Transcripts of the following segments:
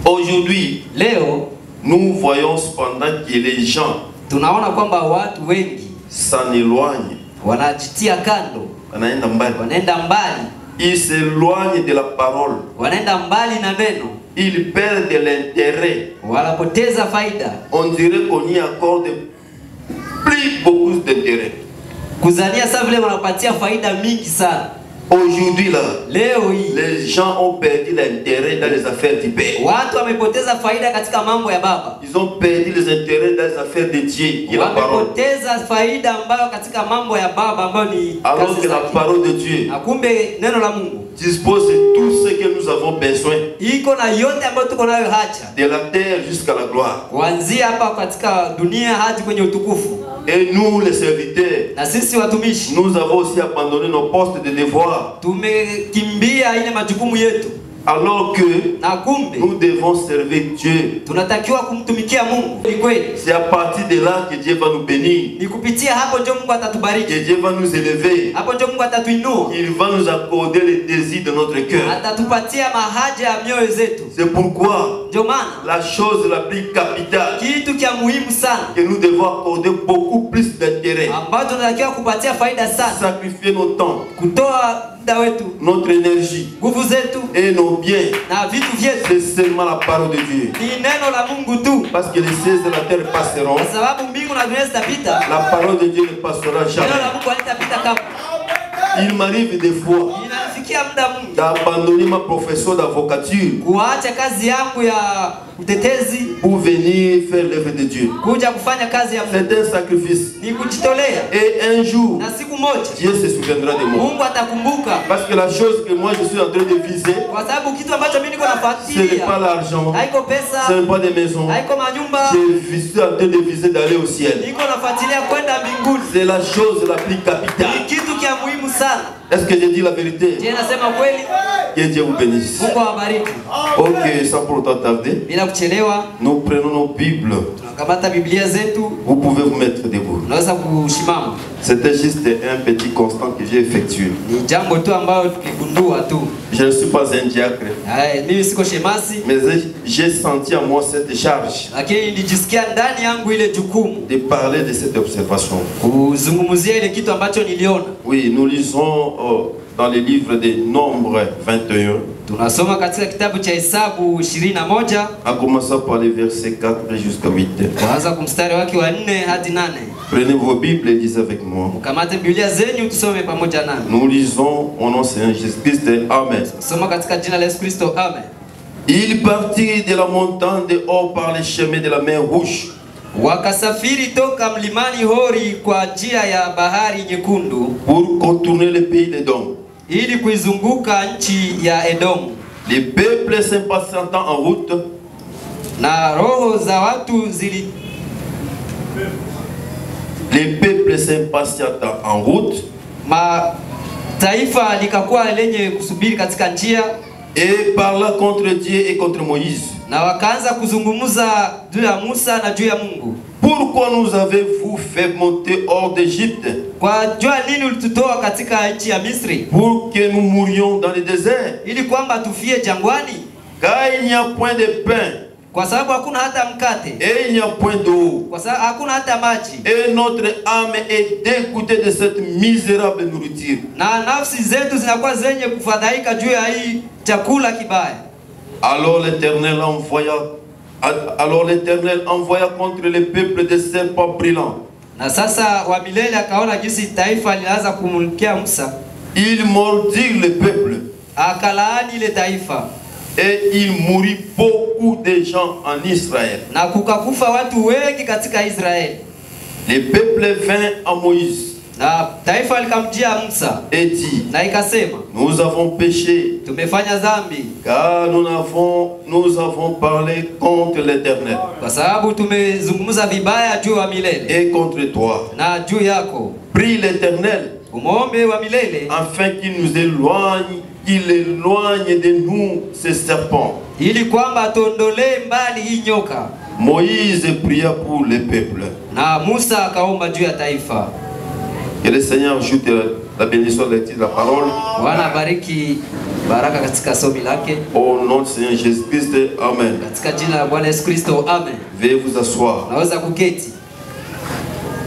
Aujourd'hui, leo nous voyons cependant que les gens tunaona kwamba watu wengi s'en éloignent, wanajitia kando, wanaenda mbali, ils s'éloignent de la parole, wanaenda mbali na neno, ils perdent l'intérêt, wanapoteza faida. on dirait qu'on y accorde plus beaucoup d'intérêt. Kuzania sasa vile wanapatia faida mingi sana. Aujourd'hui là, leo hii les gens ont perdu l'intérêt dans les affaires du Père. Watu wamepoteza faida katika mambo ya Baba. Ils ont perdu les intérêts dans les affaires de Dieu, qui est la parole. Wamepoteza faida ambayo katika mambo ya Baba ambayo ni alors que la parole de Dieu akumbe neno la Mungu dispose de tout ce que nous avons besoin. Iko na yote ambayo tuko nayo haja. De la terre jusqu'à la gloire. Kuanzia hapa katika dunia hadi kwenye utukufu. Et nous les serviteurs, na sisi watumishi, nous avons aussi abandonné nos postes de devoir. Tumekimbia ile majukumu yetu. Alors que nous devons servir Dieu. Tunatakiwa kumtumikia Mungu. Ni kweli. C'est à partir de là que Dieu va nous bénir. Ni kupitia hapo ndio Mungu atatubariki. Que Dieu va nous élever. Hapo ndio Mungu atatuinua. Il va nous accorder les désirs de notre cœur. Atatupatia mahaja ya mioyo zetu. C'est pourquoi ndio maana la chose la plus capitale kitu kia muhimu sana que nous devons accorder beaucoup plus d'intérêt. Ambapo tunatakiwa kupatia faida sana. Sacrifier nos temps. Kutoa notre énergie et nos biens, c'est seulement la parole de Dieu. Parce que les cieux et la terre passeront, la parole de Dieu ne passera jamais. Il m'arrive des fois d'abandonner ma profession d'avocature pour venir faire l'œuvre de Dieu. C'est un sacrifice. Et un jour, Dieu se souviendra de moi. Parce que la chose que moi je suis en train de viser, ce n'est pas l'argent, ce n'est pas des maisons. Je suis en train de viser d'aller au ciel. C'est la chose la plus capitale. Est-ce que j'ai dit la vérité? Que Dieu vous bénisse. Ok, sans pour autant tarder, nous prenons nos Bibles. Vous pouvez vous mettre debout. C'était juste un petit constat que j'ai effectué. Je ne suis pas un diacre, mais j'ai senti en moi cette charge de parler de cette observation. Oui, nous lisons dans le livre des Nombres 21. En commençant par les versets 4 jusqu'à 8. Prenez vos Bibles et lisez avec moi. Nous lisons au nom de Seigneur Jésus-Christ. Amen. Il partit de la montagne de Hor par les chemins de la mer Rouge. Wakasafiri toka mlimani Hori kwa njia ya bahari nyekundu pour contourner le pays d'Edom. Ili kuizunguka nchi ya Edom. Les peuples s'impatientant en route, na roho za watu zili les peuples s'impatientant en route, taifa likakuwa lenye kusubiri katika njia et parla contre Dieu et contre Moïse. Na wakaanza kuzungumza juu ya Musa na juu ya Mungu. Pourquoi nous avez-vous fait monter hors d'Égypte? Kwa jua nini ulitutoa katika nchi ya Misri? Pour que nous mourions dans le désert. Ili kwamba tufie jangwani. Car il n'y a point de pain. Kwa sababu hakuna hata mkate. Et il n'y a point d'eau. Kwa sababu hakuna hata maji. Et notre âme est dégoûtée de cette misérable nourriture. Na nafsi zetu zinakuwa zenye kufadhaika juu ya hii chakula kibaya. Alors l'Éternel envoya contre le peuple des serpents brûlants. Na sasa wa milele akaona jinsi taifa linaanza kumulkia Musa. Il mordit le peuple. Akalaani ile taifa. Et il mourit beaucoup de gens en Israël. Na kukakufa watu wengi katika Israeli. Le peuple vint à Moïse. Na taifa likamjia Musa. Et dit, na ikasema, nous avons péché. Tumefanya dhambi. Car nous avons parlé contre l'Éternel. Kwa sababu tumezungumza vibaya juu wa milele. Et contre toi. Na juu yako. Prie l'Éternel. Umuombe wa milele. Afin qu'il nous éloigne. Il éloigne de nous ces serpents. Ili kwamba tuondolee mbali hii nyoka. Moïse pria pour le peuple. Na Musa akaomba juu ya taifa. Que le Seigneur ajoute la bénédiction de la parole. Bwana bariki baraka katika somi lake. Au nom du Seigneur Jésus-Christ, amen. Katika jina la Bwana Yesu Kristo, amen. Veuillez vous asseoir. Naweza kuketi.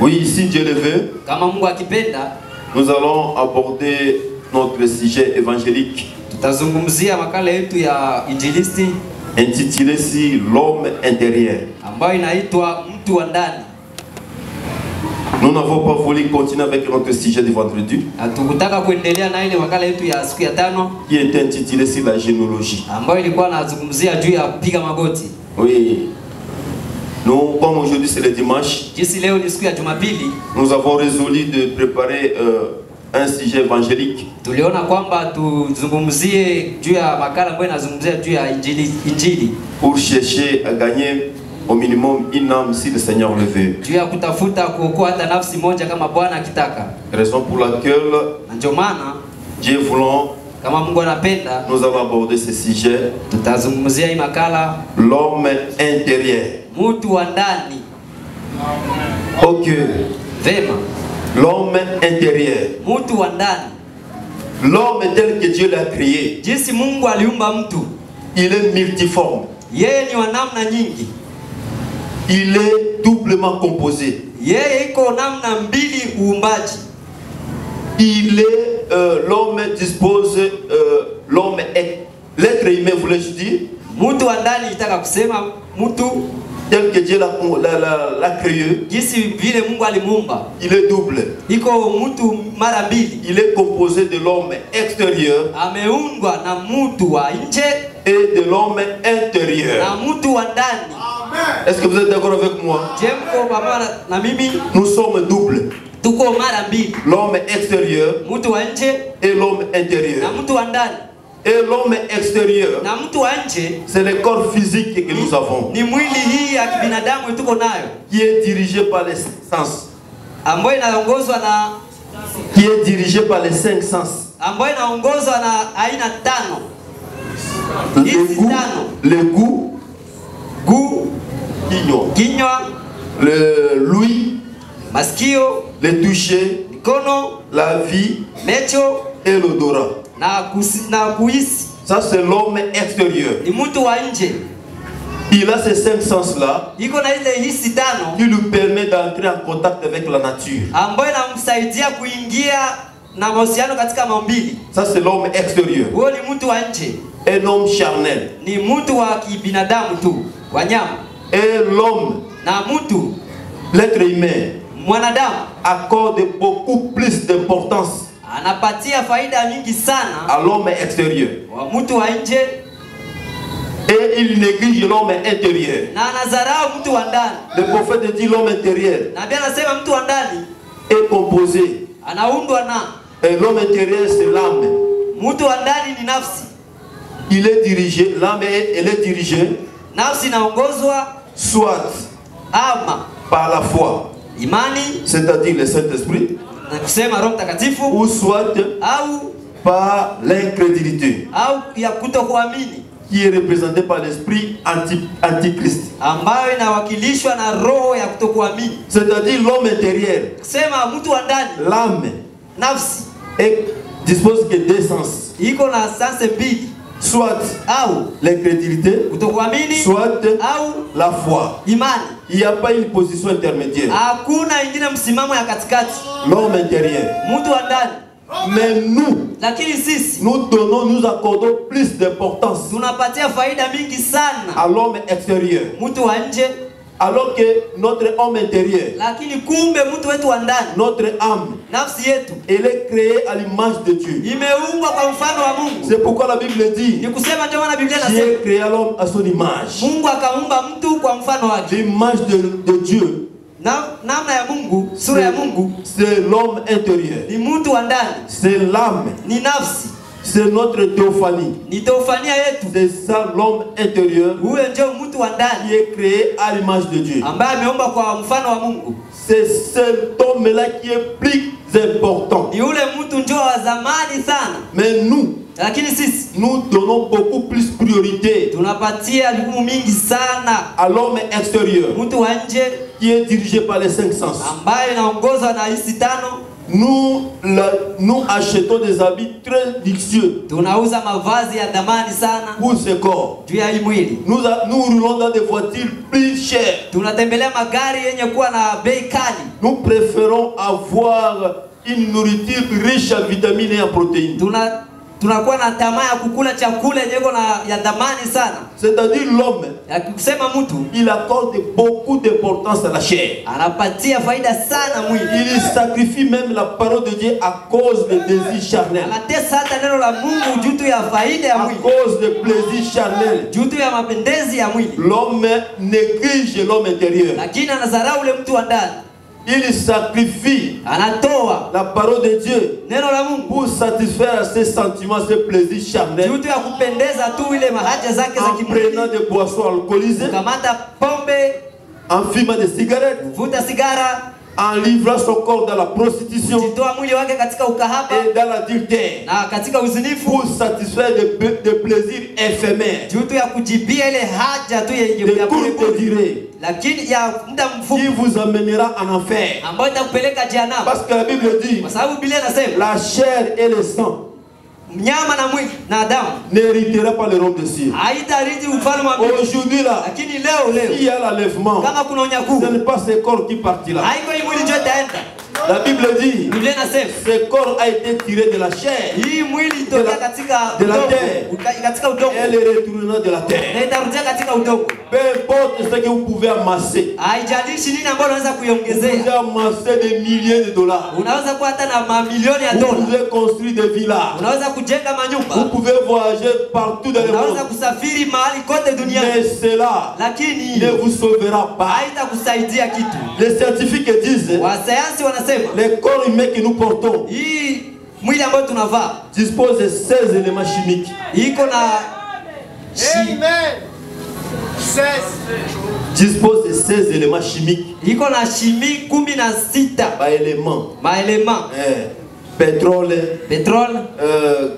Oui, si Dieu le veut. Kama Mungu akipenda, nous allons aborder notre sujet évangélique. Tutazungumzia makala yetu ya injilisti intitulé si l'homme intérieur. Ambayo inaitwa mtu wa ndani. Nous n'avons pas voulu continuer avec notre sujet du vendredi. Hatukutaka kuendelea na ile makala yetu ya siku ya tano qui est intitulé sur la généalogie. Ambayo ilikuwa inazungumzia juu ya piga magoti. Oui. Nous, comme aujourd'hui c'est le dimanche, jinsi leo ni siku ya Jumapili, nous avons résolu de préparer un sujet évangélique. Tuliona kwamba tuzungumzie juu ya makala ambayo inazungumzia juu ya injili. Pour chercher à gagner au minimum une âme si le Seigneur le veut. Juu ya kutafuta kuokoa hata nafsi moja kama Bwana akitaka. Raison pour laquelle ndio maana Dieu voulant, kama Mungu anapenda, nous allons aborder ce sujet. Tutazungumzia hii makala l'homme intérieur. Mtu wa ndani. OK. Vema. L'homme intérieur. Mtu wa ndani. L'homme tel que Dieu l'a créé. Jinsi Mungu aliumba mtu. Il est multiforme. Yeye ni wa namna nyingi. Il est doublement composé. Yeye iko namna mbili uumbaji. Il est l'homme dispose l'homme est l'être humain, voulais-je dire. Mtu wa ndani itaka kusema mtu tel que Dieu l'a créé. Jinsi vile Mungu alimuumba. Il est double. Iko mtu mara mbili. Il est composé de l'homme extérieur. Ameungwa na mtu wa nje et de l'homme intérieur. Na mtu wa ndani. Est-ce que vous êtes d'accord avec moi? Jemko pamoja na mimi. Nous sommes doubles. Tuko mara mbili. L'homme extérieur mtu wa nje et l'homme intérieur. Na mtu wa ndani. Et l'homme extérieur, na mtu wa nje, c'est le corps physique que nous avons. Ni mwili hii ya kibinadamu tuko nayo. Qui est dirigé par les sens. Ambayo inaongozwa na qui est dirigé par les 5 sens. Ambayo inaongozwa na aina tano. Le goût, kinywa, l'ouïe, masikio, le toucher, mikono, la vie, macho et l'odorat. Na kuhisi. Ça c'est l'homme extérieur. Ni mtu wa nje. Il a ces 5 sens là. Iko na ile hisi tano. Qui lui permet d'entrer en contact avec la nature. Ambayo inamsaidia kuingia na mahusiano katika maumbili. Ça c'est l'homme extérieur. Huyo ni mtu wa nje. Un homme charnel. Ni mtu wa kibinadamu tu, wanyama. Et l'homme, na mtu, l'être humain, mwanadamu, accorde beaucoup plus d'importance. Anapatia faida nyingi sana à l'homme extérieur. Wa mtu wa nje. Et il néglige l'homme intérieur. Na anazarau mtu wa ndani. Le prophète dit l'homme intérieur. Na Biblia inasema mtu wa ndani est composé. Anaundwa na. Et l'homme intérieur c'est l'âme. Mtu wa ndani ni nafsi. Il est dirigé, l'âme elle est dirigée. Nafsi inaongozwa soit ama par la foi. Imani, c'est-à-dire le Saint-Esprit. Na kusema Roho Mtakatifu. Ou soit au par l'incrédulité. Au ya kutokuamini. qui est représenté par l'esprit antichrist. ambayo inawakilishwa na roho ya kutokuamini. C'est-à-dire l'homme intérieur. Sema mtu wa ndani, l'âme, nafsi, dispose que deux sens. Iko na sense mbili. Soit l'incrédulité, kutokuamini, soit la foi. Imani. Il n'y a pas une position intermédiaire. Hakuna ingine msimamo ya katikati. L'homme intérieur. Mtu wa ndani. Mais nous, nous accordons plus d'importance à l'homme extérieur, alors que notre homme intérieur, notre âme, elle est créée à l'image de Dieu. C'est pourquoi la Bible dit Dieu créa l'homme à son image. L'image de Dieu, c'est l'homme intérieur, c'est l'âme, c'est notre théophanie. C'est ça l'homme intérieur qui est créé à l'image de Dieu. C'est cet homme-là qui est plus important. Mais nous donnons beaucoup plus priorité à l'homme extérieur qui est dirigé par les cinq sens. Nous achetons des habits très luxueux pour ce corps. Nous roulons dans des voitures plus chères. Nous préférons avoir une nourriture riche en vitamines et en protéines. C'est-à-dire l'homme, il accorde beaucoup d'importance à la chair. Il sacrifie même la parole de Dieu à cause des désirs charnels, à cause des plaisirs charnels. L'homme néglige l'homme intérieur. Il sacrifie la parole de Dieu pour satisfaire ses sentiments, ses plaisirs charnels, en prenant des boissons alcoolisées, en fumant des cigarettes, en livrant son corps dans la prostitution et dans l'adultère pour satisfaire des plaisirs éphémères, des courtes durées, qui vous amènera en enfer. Parce que la Bible dit la chair et le sang n'héritera pas le royaume des cieux. Aujourd'hui là, s'il y a l'enlèvement, ce n'est pas ce corps qui partira. La Bible dit ce corps a été tiré de la chair, de la terre. Elle est retournée de la terre. Peu importe ce que vous pouvez amasser, vous pouvez amasser des milliers de dollars, vous pouvez construire des villas, vous pouvez voyager partout dans le monde, mais cela ne vous sauvera pas. Les scientifiques disent les corps humains que nous portons disposent de 16 éléments chimiques. Dispose de 16 éléments chimiques. Éléments. Pétrole,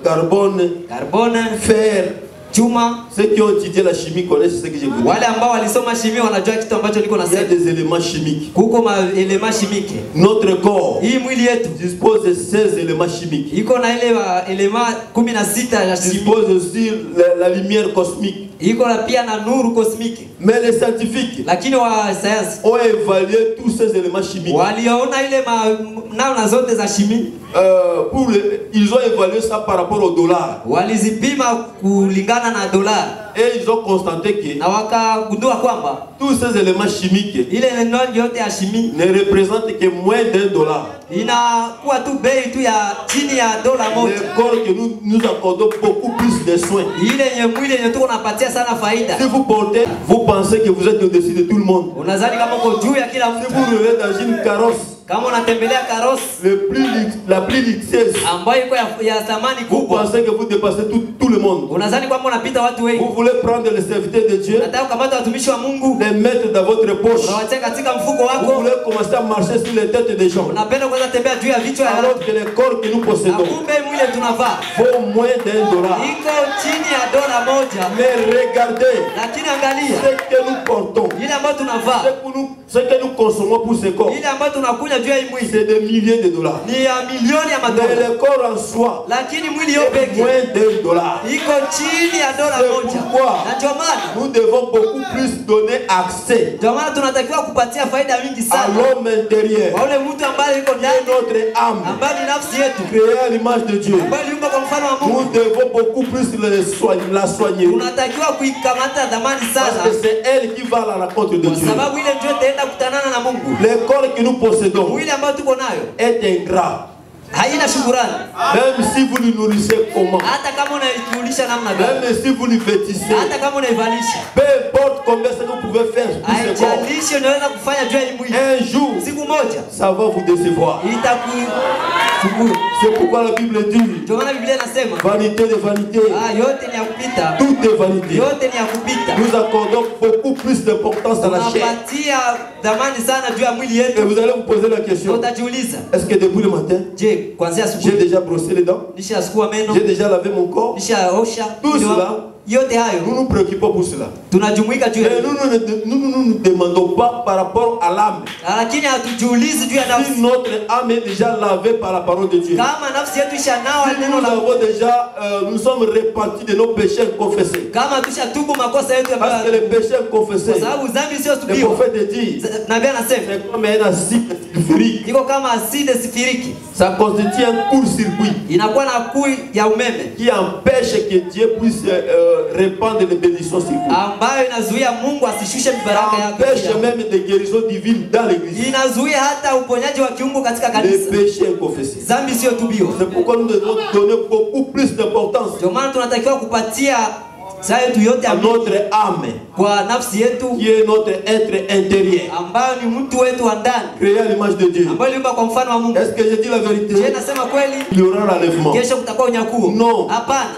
carbone, fer. Ceux qui ont étudié la chimie connaissent ce que je vous dis. Il y a des éléments chimiques. Notre corps dispose de 16 éléments chimiques. Dispose aussi de la lumière cosmique. Mais les scientifiques ont évalué tous ces éléments chimiques. Ils ont évalué ça par rapport au dollar. Et ils ont constaté que tous ces éléments chimiques ne représentent que moins d'$1. Le corps que nous accordons beaucoup plus de soins. Si vous portez, vous pensez que vous êtes au-dessus de tout le monde. monde. Unadhani kama uko juu ya kila mtu. Si vous roulez dans une carrosse, Kama unatembelea karosi la plus luxueuse, ambayo iko ya thamani vous kubwa, pensez que vous dépassez tout le monde. unadhani kwamba unapita watu wengi. Vous voulez prendre les serviteurs de Dieu, Unataka kukamata watumishi wa Mungu, les mettre dans votre poche. unawacheka katika mfuko Vous wako. voulez commencer à marcher sur les têtes des gens. Unapenda kwanza tembea juu ya vichwa ya Alors watu. que les corps que nous Na possédons kumbe mwili tunavaa vaut moins d'$1. iko chini ya dola moja. Mais regardez Lakini angalia ce que nous portons, ile ambayo tunavaa, ce que nous consommons pour ce corps, ile ambayo tunakunywa juu ya hii mwili c'est des milliers de dollars. ni ya milioni ya Mais madola. le corps en soi, Lakini mwili c'est yopeke moins d'$1. iko chini ya dola C'est moja. pourquoi Na ndio maana nous devons beaucoup plus donner accès ndio maana tunatakiwa kupatia faida mingi à sana l'homme intérieur, kwa ule mtu ambaye yuko qui est ndani, notre âme, ambaye ni nafsi yetu, créée à l'image de Dieu. ambaye yuko kwa mfano wa Nous Mungu. devons beaucoup plus la soigner. Tunatakiwa kuikamata dhamani Parce sana, que c'est elle qui va à la rencontre de kwa Dieu. sababu ile ndio itaenda kutanana na Mungu. Le corps que nous possédons Mwili ambao tuko nayo est ingrat. haina shukrani, Même si vous le nourrissez comment, hata kama unaikulisha namna gani, même si vous le vêtissez, hata kama unaivalisha, peu importe combien ça vous pouvez faire pour ce corps, haijalishi unaweza kufanya juu ya hii mwili, un jour, siku moja ça va vous décevoir. itakuchukua. C'est pourquoi la Bible dit, Ndio maana Biblia inasema vanité de vanité, yote ni ya kupita, tout est vanité. yote ni ya kupita. Nous accordons beaucoup plus d'importance à la chair. Tunapatia dhamani sana juu ya mwili Et yetu. vous allez vous poser la question, Utajiuliza, est-ce que depuis le matin, je, kuanzia j'ai asubuhi déjà brossé les dents, nishasukua meno, j'ai déjà lavé mon corps? nishaosha Tout mwili wangu? cela, Yote nous hayo nous préoccupons pour cela. tunajumuika juu ya Mais nous ne demandons pas par rapport à l'âme. lakini hatujiulizi juu ya Si nafsi. notre âme est déjà lavée par la parole de Dieu, Kama nafsi yetu ishanawa si neno nous la Mungu, avons déjà, nous sommes repentis de nos péchés confessés. kama tushatubu makosa yetu ya Parce que les péchés confessés, kwa sababu dhambi sio le tubiwa. prophète dit, Nabii anasema c'est comme un acide sulfurique. iko kama aside sifiriki, Ça constitue un court-circuit inakuwa na kui ya umeme qui empêche que Dieu puisse répandre les bénédictions sur vous. ambayo inazuia Mungu asishushe mibaraka Empêche yake. même des guérisons divines dans l'église. Inazuia hata uponyaji wa kiungu katika Les kanisa. péchés confessés. Dhambi sio tubiwa. C'est pourquoi nous devons donner beaucoup plus d'importance Ndio maana tunatakiwa kupatia saa yetu yote à notre âme, kwa nafsi yetu qui est notre être intérieur, ambayo ni mtu wetu wa ndani, créé à l'image de Dieu. ambayo iliumbwa kwa mfano wa Mungu. Est-ce que je dis la Je vérité? nasema kweli, Il y aura l'enlèvement. kesho kutakuwa unyakuo? Non. Hapana.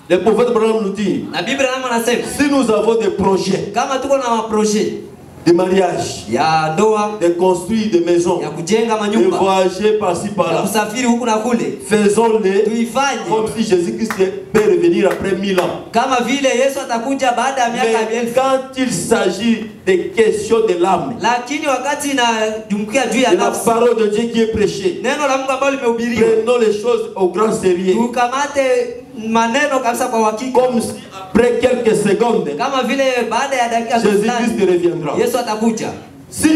Le prophète Abraham nous dit, Na Biblia nayo anasema si nous avons des projets kama tuko na maproje de mariage, ya ndoa, de construire des maisons, ya kujenga de manyumba, voyager par-ci ya par-là, kusafiri huku na kule, faisons-les tuifanye comme si Jésus-Christ peut revenir après 1000 ans. kama vile Yesu atakuja baada ya miaka Mais 1000. quand il s'agit des questions de l'âme, Lakini wakati inajumkia juu ya de la nafsi, parole de Dieu qui est prêchée, neno la Mungu ambalo limehubiriwa, prenons les choses au grand sérieux. tukamate maneno kabisa kwa uhakika, Comme si après quelques secondes, kama vile baada ya dakika fulani Jésus-Christ reviendra. Yesu atakuja. Si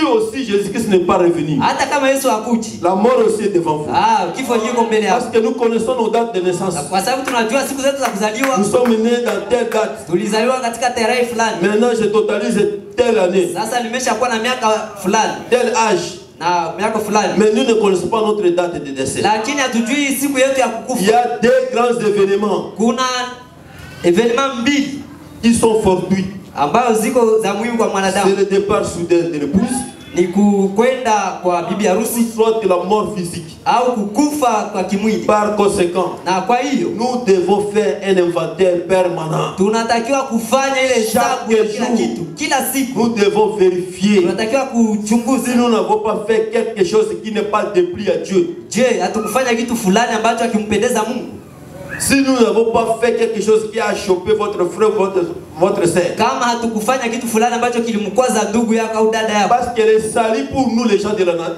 aussi Jésus-Christ n'est pas revenu, Hata kama Yesu hakuji, la mort aussi est devant vous. kifo yuko mbele Parce yako, que nous connaissons nos dates de naissance. kwa sababu tunajua siku zetu za kuzaliwa. Nous sommes nés dans telle date. Tulizaliwa katika tarehe fulani, Maintenant, je totalise telle année, sasa nimeshakuwa na miaka fulani tel âge. na miaka fulani, Mais nous ne connaissons pas notre date de décès. lakini hatujui siku yetu ya Il y kukufa. a deux grands événements Kuna evenement mbili qui sont fortuits. ambayo ziko za muhimu kwa C'est mwanadamu, le départ soudain de l'épouse, ni kwenda kwa bibi harusi soit la mort physique. au kukufa kwa kimwili. Par conséquent, Na kwa hiyo nous devons faire un inventaire permanent. tunatakiwa kufanya ile hesabu ya kila kitu kila siku. Nous devons vérifier Tunatakiwa si kuchunguza, nous n'avons pas fait quelque chose qui n'est pas déplu à Dieu. je, hatukufanya kitu fulani ambacho hakimpendeza Mungu. Si nous n'avons pas fait quelque chose qui a chopé votre frère, votre sœur. Kama hatukufanya kitu fulani ambacho kilimkwaza ndugu yako au dada yako, Parce que le salut pour nous, les gens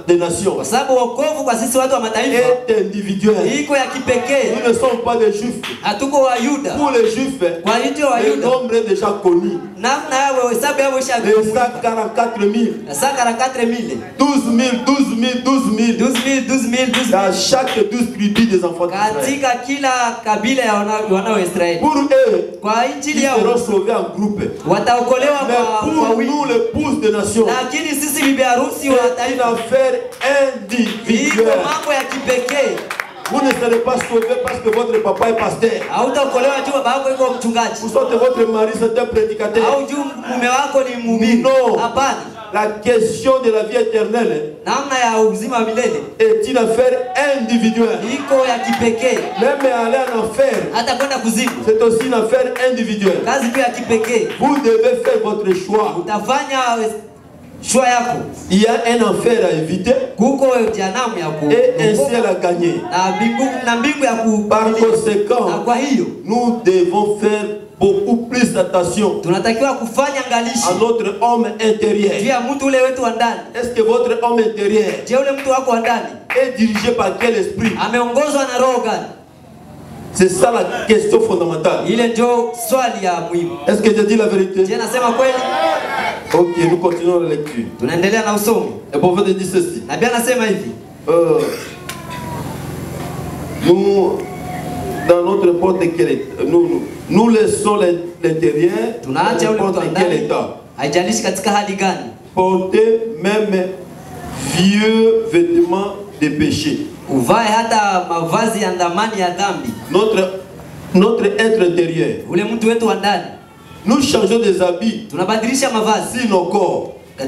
des nations, kwa sababu wokovu kwa sisi watu wa mataifa est individuel. iko ya kipekee. Nous ne sommes pas des juifs. Hatuko Wayuda. Pour les juifs, Kwa hiyo le Wayuda nombre est déjà connu. namna yao hesabu yao Les ishakumbuka. 144 000, 144,000, 12 000, 12 000, 12 000. 12,000 Dans chaque 12 tribus des enfants d'Israël. katika kila kabila ya wanao Israeli. Pour eux, Kwa ils injili yao seront sauvés en groupe. wataokolewa Mais kwa pour wingi. nous, l'épouse des nations, Lakini sisi bibi harusi wa c'est une taifa affaire iko individuelle. mambo ya kipekee. Vous ne serez pas sauvé parce que votre papa est pasteur. Ou soit votre mari c'est un prédicateur. Non. La question de la vie éternelle est une affaire individuelle. Même aller en enfer, c'est aussi une affaire individuelle. Vous devez faire votre choix. Il y a un enfer à éviter et un ciel à gagner. Par conséquent, nous devons faire beaucoup plus attention à notre homme intérieur. Est-ce que votre homme intérieur est dirigé par quel esprit? C'est ça la question fondamentale. Est-ce que je dis la vérité? Ok, nous continuons la lecture. Le prophète dit ceci. Nous, dans notre porte quel état, nous laissons l'intérieur, n'importe quel état. Porter même vieux vêtements de péché. Notre être intérieur. Nous changeons des habits sur nos corps. Et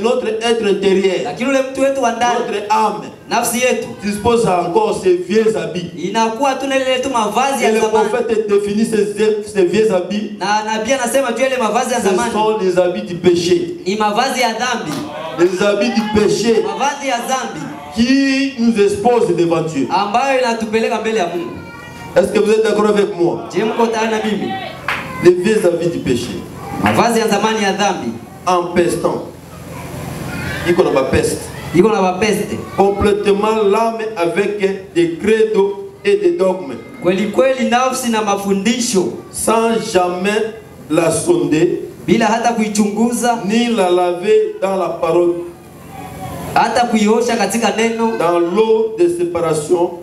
notre être intérieur, notre âme, dispose encore ces vieux habits. Et le prophète définit ces vieux habits. Ce sont les habits du péché. Les habits du péché qui nous exposent devant Dieu. Est-ce que vous êtes d'accord avec moi? Les vieux habits du péché. Empestant. Il y a la peste. Complètement l'âme avec des credos et des dogmes. Sans jamais la sonder, ni la laver dans la parole, dans l'eau de séparation,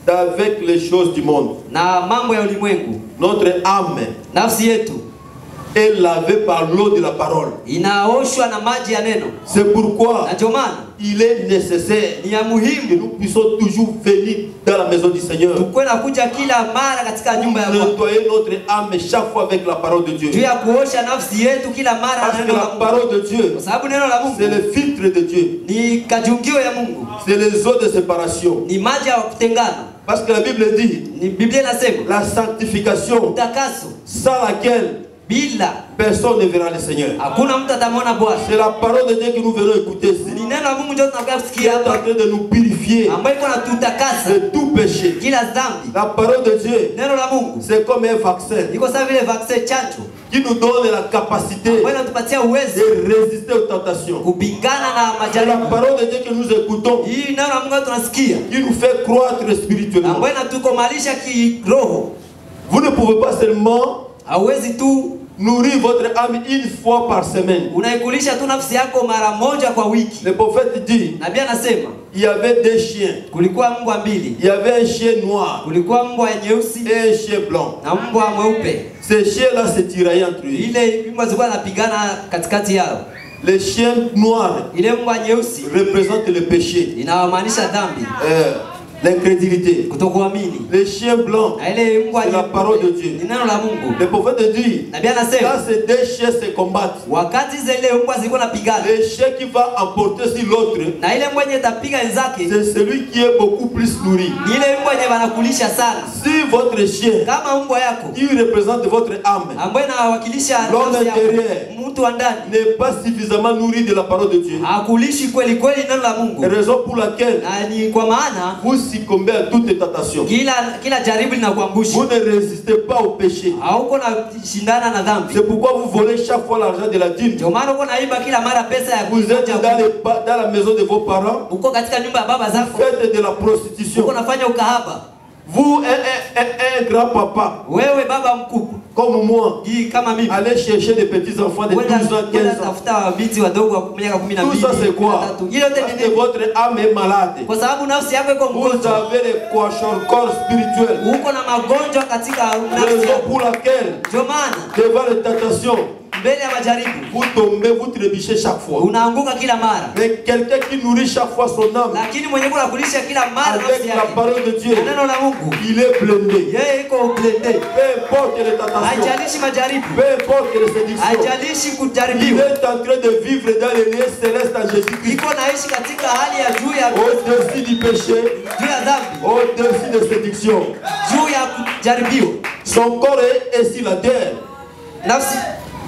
avec les choses du monde. Notre âme est lavée par l'eau de la parole. C'est pourquoi il est nécessaire que nous puissions toujours venir dans la maison du Seigneur. Nettoyer notre âme chaque fois avec la parole de Dieu. Parce que la parole de Dieu, c'est le filtre de Dieu. C'est les eaux de séparation. Parce que la Bible dit la sanctification sans laquelle personne ne verra le Seigneur. C'est la parole de Dieu que nous venons écouter ici, qui est en train de nous purifier de tout péché. La parole de Dieu, c'est comme un vaccin qui nous donne la capacité de résister aux tentations. C'est la parole de Dieu que nous écoutons qui nous fait croître spirituellement. Vous ne pouvez pas seulement nourrir votre âme une fois par semaine. Le prophète dit, il y avait deux chiens. Il y avait un chien noir et un chien blanc. Ces chiens-là se tiraient entre eux. Les chiens noirs représentent le péché, l'incrédulité. Les chiens blancs, c'est la parole de Dieu. Le prophète dit, quand ces deux chiens se combattent, le chien qui va emporter sur l'autre, c'est celui qui est beaucoup plus nourri. Si votre chien, qui représente votre âme, l'homme intérieur, n'est pas suffisamment nourri de la parole de Dieu, raison pour laquelle vous succombez à toute tentation. Vous ne résistez pas au péché. C'est pourquoi vous volez chaque fois l'argent de la dîme. Vous êtes dans la maison de vos parents. Vous faites de la prostitution. Vous, un grand-papa, comme moi, allez chercher des petits-enfants de 12 ans, 15 ans. Tout ça c'est quoi? Parce que votre âme est malade. Vous avez des corps spirituels. Raison pour laquelle, devant les tentations, mbele ya majaribu vous tombez, vous trébuchez chaque fois. unaanguka kila mara. Mais quelqu'un qui nourrit chaque fois son âme Lakini mwenye kula kulisha kila mara avec nafsi la yake parole de Dieu, na neno la Mungu, il est blindé. yeye iko blende. Peu importe les tentations, Haijalishi majaribu, peu importe les séductions, haijalishi il kujaribiwa. est en train de vivre dans les lieux célestes en Jésus-Christ. Iko naishi katika hali ya juu ya Au-dessus du péché, juu ya dhambi, au-dessus des séductions. juu ya kujaribiwa. Son corps est sur la terre, Nafsi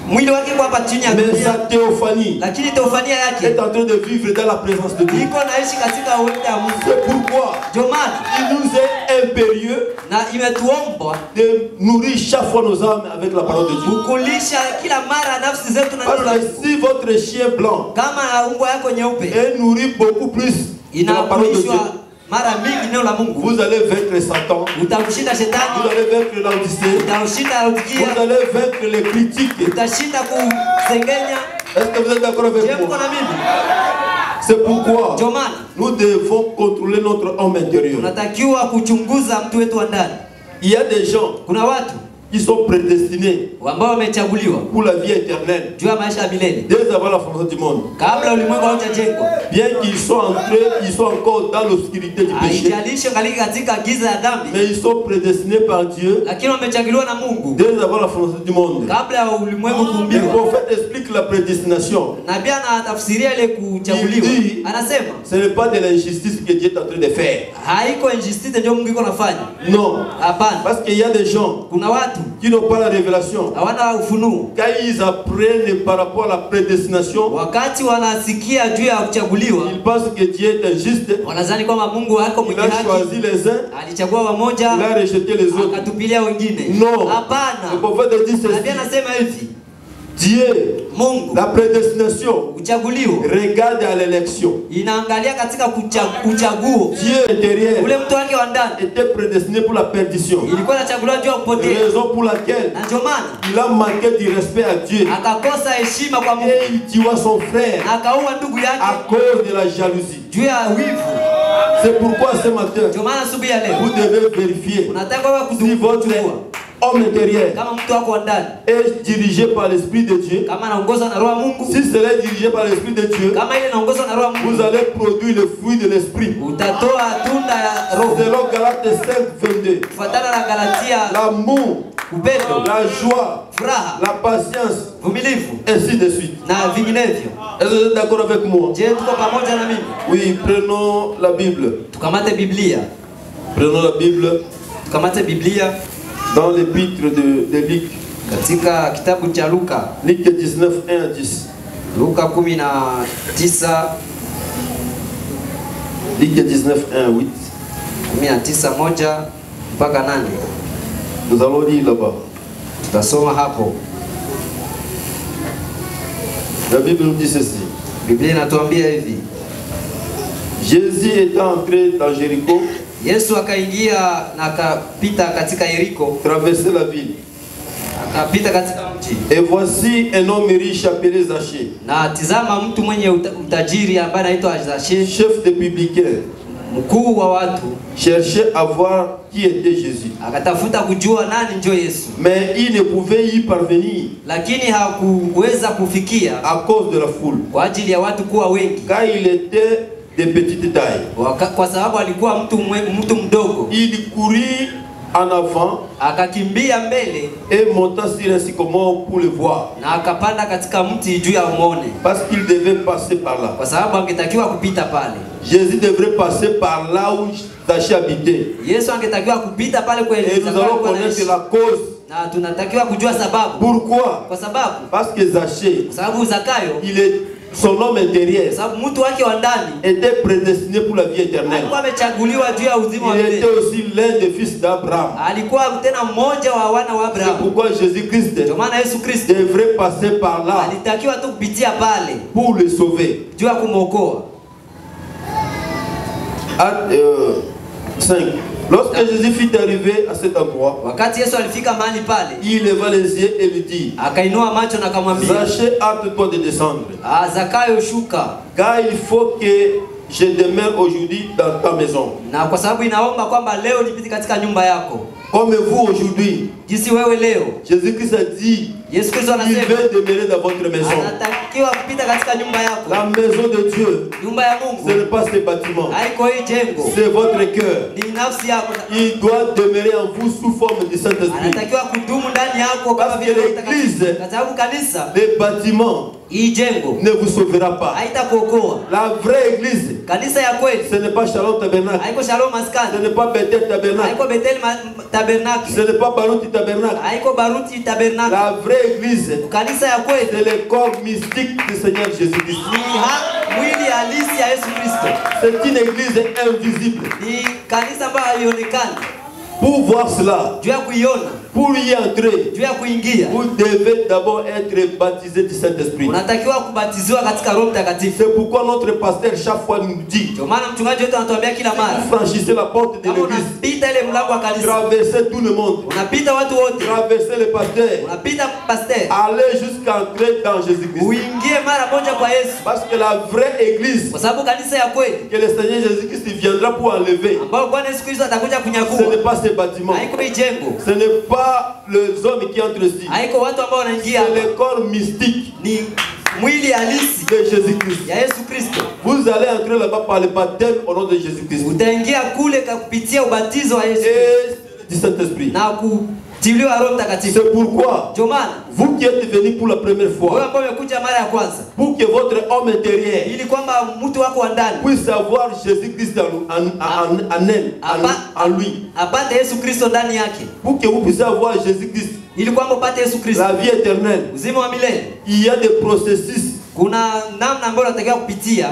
mwili wake kwa hapa chini ya mais dunia, sa théophanie lakini teofania est yake en train de vivre dans la présence de Dieu. iko naishi katika uwepo wa Mungu. C'est pourquoi Ndio maana il nous est impérieux na imetuomba de nourrir chaque fois nos âmes avec la parole de Dieu. kukulisha kila mara nafsi zetu na neno la Parce que Mungu. si votre chien blanc Kama mbwa yako nyeupe est nourri beaucoup plus de la parole de Dieu, inakulishwa mara mingi neno la Mungu, vous allez vaincre Satan, utamshinda vous shetani, allez vaincre l'Odyssée, utamshinda vous Laodikia, allez vaincre les critiques. utashinda kusengenya. Est-ce que vous êtes d'accord avec Je mko moi? na mimi? C'est pourquoi Ndio maana nous devons contrôler notre homme intérieur. tunatakiwa kuchunguza mtu wetu wa ndani. Il y a des gens Kuna watu qui sont prédestinés ambao wamechaguliwa pour la vie éternelle juu ya maisha ya milele dès avant la fondation du monde. kabla ulimwengu haujajengwa. Bien qu'ils soient entrés, ils sont encore dans l'obscurité du péché, Haijalishi ngalika katika giza ya dhambi, mais ils sont prédestinés par Dieu lakini wamechaguliwa na Mungu dès avant la fondation du monde. kabla ya ulimwengu Le kuumbiwa. prophète explique la prédestination. Na pia anatafsiria ile kuchaguliwa. Anasema Ce n'est pas de l'injustice que Dieu est en train de faire. haiko injustice ndio Mungu iko nafanya. Non. Hapana. Parce qu'il y a des gens Kuna watu qui n'ont pas la révélation. hawana ufunuo. Quand ils apprennent par rapport à la prédestination, Wakati wanasikia juu ya kuchaguliwa, ils pensent que Dieu est injuste. wanadhani kwamba Mungu hako Il mwenye a haki, choisi les uns, alichagua wamoja il a rejeté les autres. akatupilia wengine. Non. Le Hapana. prophète dit Na ceci. pia anasema hivi, Dieu, Mungu la prédestination, kuchaguliwa regarde à l'élection. inaangalia katika uchaguo. Dieu intérieur Ule mtu wake wa ndani était prédestiné pour la perdition. ilikuwa inachaguliwa juu ya kupotea. Raison pour laquelle Na ndio maana il a manqué du respect à Dieu. akakosa heshima kwa Mungu. Et il tua son frère Na akaua ndugu à yake cause de la jalousie. juu ya wivu. C'est pourquoi ce matin, Ndio maana asubuhi ya leo vous devez vérifier unataka wewe si votre kuzungumza homme intérieur kama mtu wako wa ndani est dirigé par l'Esprit de Dieu. kama anaongozwa na roho ya Mungu. Si cela est dirigé par l'Esprit de Dieu, Kama ile inaongozwa na roho ya vous Mungu, allez produire le fruit de l'Esprit. utatoa tunda ya roho Selon Galates 5:22. kufuatana na Galatia, L'amour, upendo, la joie, furaha, la patience, vumilivu ainsi de suite. na vinginevyo. Est-ce que vous êtes d'accord avec moi? Je, tuko pamoja na mimi? Oui, prenons la Bible. Tukamate Biblia. Prenons la Bible Tukamate Biblia dans l'épître de Luc. katika kitabu cha Luka. Luc 19:1-10. Luka 19 Luc 19:1-8. 19:1 mpaka 8. Nous allons lire là-bas. Tutasoma hapo. La Bible nous dit ceci. Biblia inatuambia hivi. Jésus étant entré dans Jéricho, Yesu akaingia na akapita katika Yeriko, traversait la ville. akapita katika mji. Et voici un homme riche appelé Zachée, Na tizama mtu mwenye utajiri ambaye anaitwa Zachée, chef des publicains, mkuu wa watu, cherchait à voir qui était Jésus. akatafuta kujua nani ndio Yesu, Mais il ne pouvait y parvenir lakini hakuweza kufikia à cause de la foule, kwa ajili ya watu kuwa wengi, car il était de petite taille. kwa sababu alikuwa mtu mdogo. Il courut en avant Akakimbia mbele et monta sur un sycomore pour le voir, na akapanda katika mti juu ya muone, parce qu'il devait passer par là. kwa sababu angetakiwa kupita pale. Jésus devrait passer par là où Zachée habitait. Yesu angetakiwa kupita pale kwa Et nous allons connaître la cause. na tunatakiwa kujua sababu. Pourquoi? Kwa sababu Parce que Zachée, kwa sababu Zakayo, son homme intérieur, kwa sababu mtu wake wa ndani était prédestiné pour la vie éternelle. alikuwa amechaguliwa juu ya uzima wa Il était milele. aussi l'un des fils d'Abraham. Alikuwa tena mmoja wa wana wa C'est Abrahamu. pourquoi Jésus-Christ Ndio maana Yesu Kristo devrait passer par là alitakiwa tu kupitia pale pour le sauver. juu ya kumwokoa. Acte 5. Lorsque Jésus fut arrivé à cet endroit, Wakati Yesu alifika mahali pale, il leva les yeux et lui dit, akainua macho na akamwambia, Zachée, hâte-toi de descendre, Zakayo shuka, car il faut que je demeure aujourd'hui dans ta maison. na kwa sababu inaomba kwamba leo nipite katika nyumba yako. Comme vous aujourd'hui, Jinsi wewe leo, Jésus-Christ a dit Yesu Kristo il anasema veut demeurer dans votre maison. anatakiwa kupita katika nyumba yako. La maison de Dieu, Nyumba ya Mungu ce n'est pas ce bâtiment, haiko hii jengo, c'est votre cœur. ni nafsi yako. Il doit demeurer en vous sous forme du Saint-Esprit. Anatakiwa kudumu ndani yako kama vile l'église, kwa sababu kanisa, les bâtiments hii jengo ne vous sauvera pas. haitakuokoa. La vraie église, Kanisa ya kweli ce n'est pas Shalom Tabernacle, haiko Shalom ce Maskani, n'est pas Bethel Tabernacle, haiko Bethel Tabernacle, ce n'est pas Baruti Tabernacle. haiko Baruti Tabernacle. La vraie église, Kanisa ya kweli c'est le corps mystique du Seigneur Jésus-Christ. ni mwili halisi ya Yesu Kristo. C'est une église invisible. Ni kanisa ambayo haionekani. Pour voir cela, Juu ya kuiona, pour y entrer, juu ya kuingia, vous devez d'abord être baptisé du Saint-Esprit. unatakiwa kubatiziwa katika Roho Mtakatifu. C'est pourquoi notre pasteur chaque fois nous dit, Ndio maana mchungaji wetu anatuambia kila mara, vous franchissez la porte de kama l'église, unapita ile mlango wa kanisa, traversez tout le monde, unapita watu wote, traversez le pasteur, unapita pastor, allez jusqu'à entrer dans Jésus-Christ. uingie mara moja kwa Yesu. Parce que la vraie église, Kwa sababu kanisa ya kweli que le Seigneur Jésus-Christ viendra pour enlever, ambao Bwana Yesu Kristo atakuja ce kunyakua, n'est pas ce bâtiment, haiko hii jengo, ce n'est pas les hommes qui entrent ici, haiko watu ambao wanaingia c'est hapa, le corps mystique ni mwili halisi de Jésus-Christ. ya Yesu Kristo. Vous allez entrer là-bas par le baptême au nom de Jésus-Christ Utaingia kule kwa kupitia ubatizo wa Yesu et du Saint-Esprit. na kutiliwa Roho Mtakatifu. C'est pourquoi Ndio maana vous qui êtes venus pour la première wewe fois, ambao umekuja mara ya kwanza, pour que votre homme intérieur ili kwamba mtu wako wa ndani puisse avoir Jésus-Christ en elle, en lui, apate Yesu Kristo ndani yake, pour que vous puissiez avoir Jésus-Christ, ili kwamba upate Yesu Kristo, la vie éternelle, uzima wa milele. il y a des processus Kuna namna ambayo unatakiwa kupitia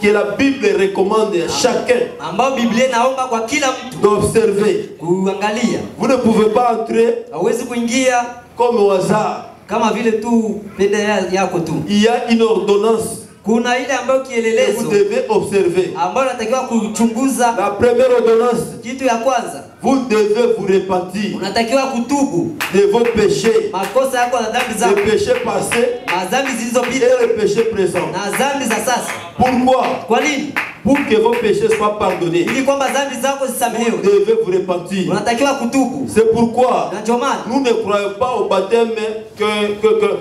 que la Bible recommande à chacun ambao Biblia inaomba kwa kila mtu d'observer. kuangalia. Vous ne pouvez pas entrer Hauwezi kuingia comme au hasard. kama vile tu pende yako tu. Il y a une ordonnance Kuna ile ambayo que kielelezo vous devez observer. ambayo unatakiwa kuchunguza. La première ordonnance, Kitu ya kwanza, vous devez vous repentir unatakiwa kutubu de vos péchés, makosa yako na dhambi les zako, péchés passés madhambi et zilizopita les péchés présents. na dhambi za sasa. Pourquoi? Kwa nini? Pour que vos péchés soient pardonnés, Ili kwamba dhambi zako vous zisamehewe, devez vous repentir. unatakiwa kutubu. C'est pourquoi Na ndio maana nous ne croyons pas au baptême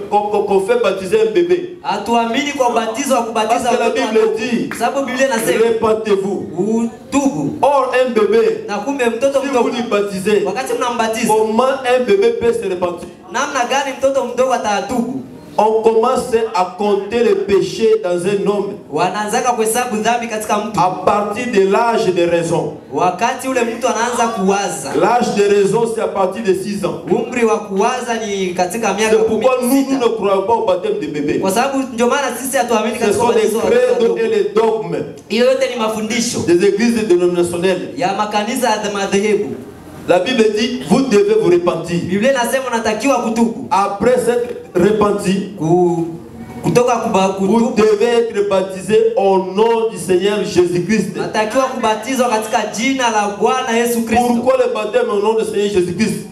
qu'on fait baptiser un bébé. hatuamini kwa ubatizo wa kubatiza Parce que la watoto Bible wadogo. dit, Kwa sababu Biblia inasema repentez-vous. utubu. Or, un bébé, Na kumbe mtoto si vous mdogo, lui baptisez, wakati mnambatiza, comment un bébé peut se repentir? namna gani mtoto mdogo atatubu? On commence à compter les péchés dans un homme Wanaanzaka kuhesabu dhambi katika mtu à partir de l'âge de raison. wakati ule mtu anaanza kuwaza. L'âge de raison, c'est à partir de 6 ans. Umri wa kuwaza ni katika miaka C'est pourquoi nous ne 16. croyons pas au baptême de bébé. Kwa sababu ndio maana sisi hatuamini Ce katika sont les ubatizo wa credos watoto et wadogo. les dogmes Hiyo yote ni mafundisho des églises dénominationnelles. ya makanisa ya madhehebu. La Bible dit, vous devez vous repentir. Biblia inasema unatakiwa kutubu. Après s'être repenti, Kutoka vous kutubu, devez être baptisé au nom du Seigneur Jésus-Christ. unatakiwa kubatizwa katika jina la Bwana Yesu Kristo. Pourquoi le baptême au nom du Seigneur Jésus-Christ?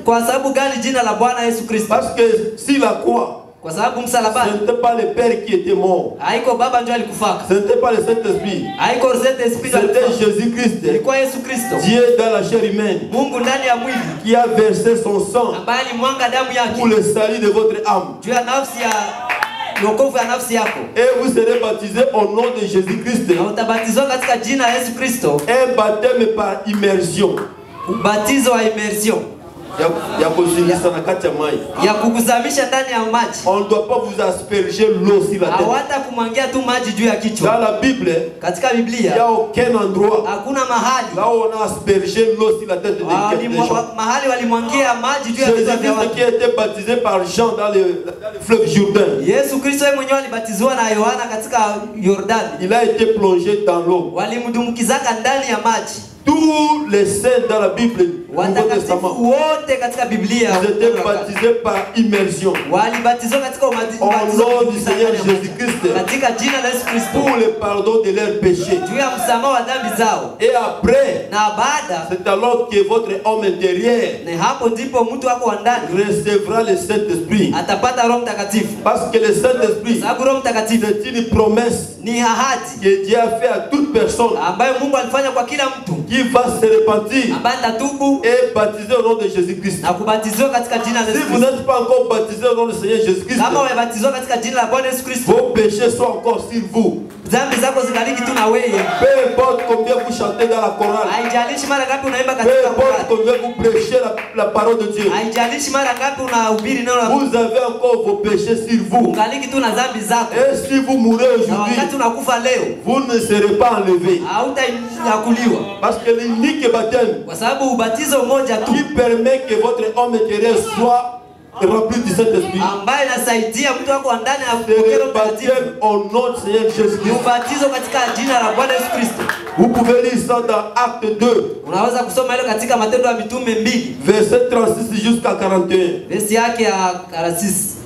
Kwa sababu gani jina la Bwana Yesu Kristo? Parce que si la croix, Kwa sababu ce msalabani n'était pas le Père qui était mort, haiko baba ndio alikufaka, ce n'était pas le Saint-Esprit, haiko Roho Esprit ndio c'était alikufaka, Jésus-Christ, ilikuwa Yesu Kristo, Dieu dans la chair humaine, Mungu ndani ya mwili qui a versé son sang ambaye alimwanga damu pour yake le salut de votre âme. juu ya nafsi ya wokovu ya nafsi yako, Et vous serez baptisé au nom de Jésus-Christ. na utabatizwa katika jina la Yesu Kristo, Un baptême par immersion. ubatizo wa immersion Ya kuzindisa na kati ya mai. ya kukuzamisha ndani ya maji. On ne doit pas vous asperger l'eau sur la tête. Hawata kumwangia tu maji juu ya Dans kichwa. la Bible, Katika il n'y Biblia a aucun endroit hakuna mahali là où on a aspergé l'eau sur la tête des gens. mahali walimwangia maji juu ya vichwa vya Jésus-Christ watu. qui a été baptisé par Jean dans le fleuve Jourdain, Yesu Kristo yeye mwenyewe alibatizwa na Yohana katika Yordani. il a été plongé dans l'eau. Walimdumukizaka ndani ya maji. Tous les saints dans la Bible, Nouveau Testament, Watakatifu wote katika Biblia ils étaient baptisés par immersion walibatizwa katika au nom du Seigneur Jésus-Christ katika jina la Yesu Kristo pour le pardon de leurs péchés. juu ya msamaha wa dhambi zao. Et après, Na baada c'est alors que votre homme intérieur na hapo ndipo mtu wako wa ndani recevra le Saint-Esprit. atapata Roho Mtakatifu. Parce que le Saint-Esprit, Sababu Roho Mtakatifu c'est une promesse ni ahadi que Dieu a fait à toute personne ambayo Mungu alifanya kwa kila mtu qui qui va se repentir ambaye atatubu et baptisé au nom de Jésus-Christ. na kubatizwa katika jina la Yesu Si vous Kristo. n'êtes pas encore baptisé au nom du Seigneur Jésus-Christ, Kama umebatizwa katika jina la Bwana Yesu Kristo, vos péchés sont encore sur vous. dhambi zako zingaliki tu na wewe. Peu importe combien vous chantez dans la chorale, Haijalishi mara ngapi unaimba peu katika importe kwaya. combien vous prêchez la parole de Dieu, Haijalishi mara ngapi unahubiri neno la Mungu. vous avez encore vos péchés sur vous. Ungaliki tu na dhambi zako. Et si vous mourrez Na aujourd'hui, wakati unakufa leo, vous ne serez pas enlevés. hautanyakuliwa. Parce que l'unique baptême Kwa sababu ubatizo mmoja tu qui permet que votre homme intérieur soit rempli du Saint-Esprit, ambaye inasaidia mtu wako ndani ya c'est kupokea le Roho Mtakatifu baptême au nom du Seigneur ni Jésus-Christ. ubatizo katika jina la Bwana Yesu Kristo. Vous pouvez lire ça dans Acte 2, Unaweza kusoma hilo katika Matendo ya Mitume 2 verset 36 jusqu'à 41. verse yake ya 46.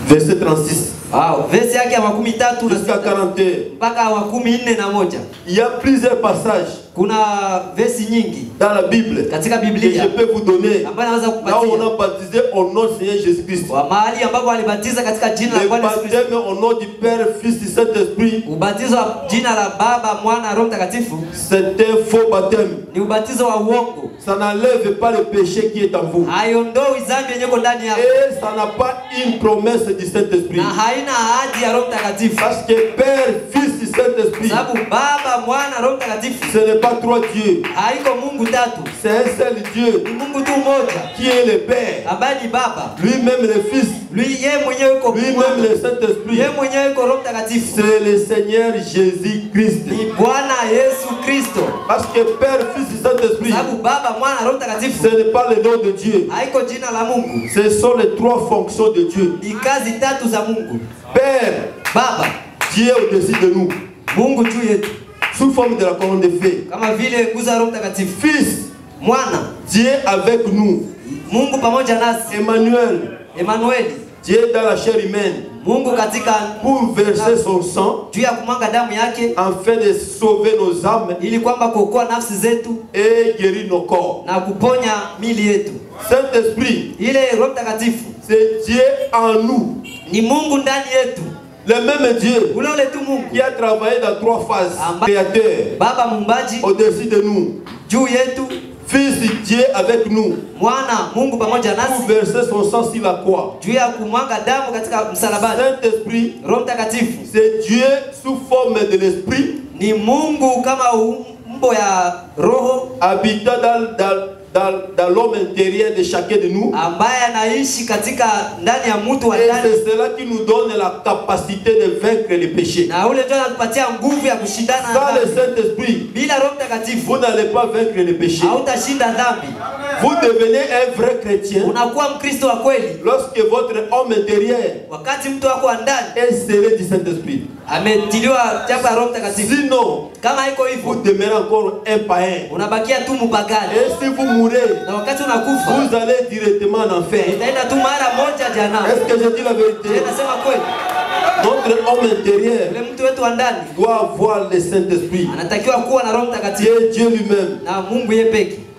Verset 36 Wow, verse yake ya 13 jusqu'à 41. mpaka wa 14. Il y a plusieurs passages Kuna verse nyingi dans la Bible katika que je Biblia peux vous donner. ambayo naweza Là où on kupatia a baptisé au nom du Seigneur Jésus-Christ. kwa mahali ambapo alibatiza katika jina la Le Bwana Yesu Kristo. baptême au nom du Père, Fils et Saint-Esprit, Ubatizo wa jina la Baba, Mwana, Roho Mtakatifu c'est un faux baptême. ni ubatizo wa uongo. Ça n'enlève pas le péché qui est en vous. Haiondoi dhambi yenye iko ndani yako Et ça n'a pas une promesse du Saint-Esprit. na haina ahadi ya Roho Mtakatifu. Parce que Père, Fils et Saint-Esprit, Sababu Baba, Mwana, Roho Mtakatifu ce n'est pas trois dieux. haiko Mungu tatu, C'est un seul Dieu ni Mungu tu mmoja qui est le Père. ambaye ni Baba, Lui-même le Fils. yeye mwenyewe yuko Lui-même Mwana, le Saint-Esprit. yeye mwenyewe yuko Roho Mtakatifu, C'est le Seigneur Jésus-Christ. ni Bwana Yesu Kristo. Parce que Père, Fils et Saint-Esprit, Sababu Baba, Mwana, Roho Mtakatifu ce n'est pas le nom de Dieu. haiko jina la Mungu, Ce sont les trois fonctions de Dieu. ni kazi tatu za Mungu. Père, Baba, Dieu au-dessus de nous, Mungu juu yetu sous forme de la colonne de feu. kama vile nguzo ya Roho Mtakatifu. Fils, Mwana, Dieu avec nous. Mungu pamoja nasi. Emmanuel, Emanueli, Dieu dans la chair humaine, Mungu katika pour verser son sang, juu ya kumwaga damu yake afin de sauver nos âmes ili kwamba kuokoa nafsi zetu et guérir nos corps. na kuponya mili yetu. Saint-Esprit, Ile Roho Mtakatifu c'est Dieu en nous. ni Mungu ndani yetu, Le même Dieu ule ule tu Mungu qui a travaillé dans trois phases. Créateur, Baba muumbaji au-dessus de nous. juu yetu, Fils, Dieu avec nous. Mwana Mungu pamoja Pour nasi verser son sang sur la croix. juu ya kumwaga damu katika msalabani. Saint-Esprit, Roho Mtakatifu c'est Dieu sous forme de l'Esprit, ni Mungu kama umbo ya roho habitant dans l'homme intérieur de chacun de nous. ambaye anaishi katika ndani ya mtu wa Et ndani, c'est cela qui nous donne la capacité de vaincre les péchés. na ule ndio anatupatia nguvu ya kushindana na Sans le dhambi. Saint-Esprit, Bila Roho Mtakatifu vous n'allez pas vaincre les péchés. hautashinda dhambi. Vous devenez un vrai chrétien Unakuwa Mkristo wa kweli lorsque votre homme intérieur wakati mtu wako wa ndani est scellé du Saint-Esprit. ametiliwa chapa ya Roho Mtakatifu. Sinon, Kama haiko vous hivyo, demeurez encore un païen. unabakia tu mpagani, Et si vous mourrez, na wakati unakufa vous allez directement en enfer. itaenda tu mara moja jana. Est-ce que je dis la Je vérité? nasema kweli, Notre homme intérieur ule mtu wetu wa ndani doit avoir le Saint-Esprit. anatakiwa kuwa na Roho Qui Mtakatifu est Dieu lui-même. na Mungu yeye peke.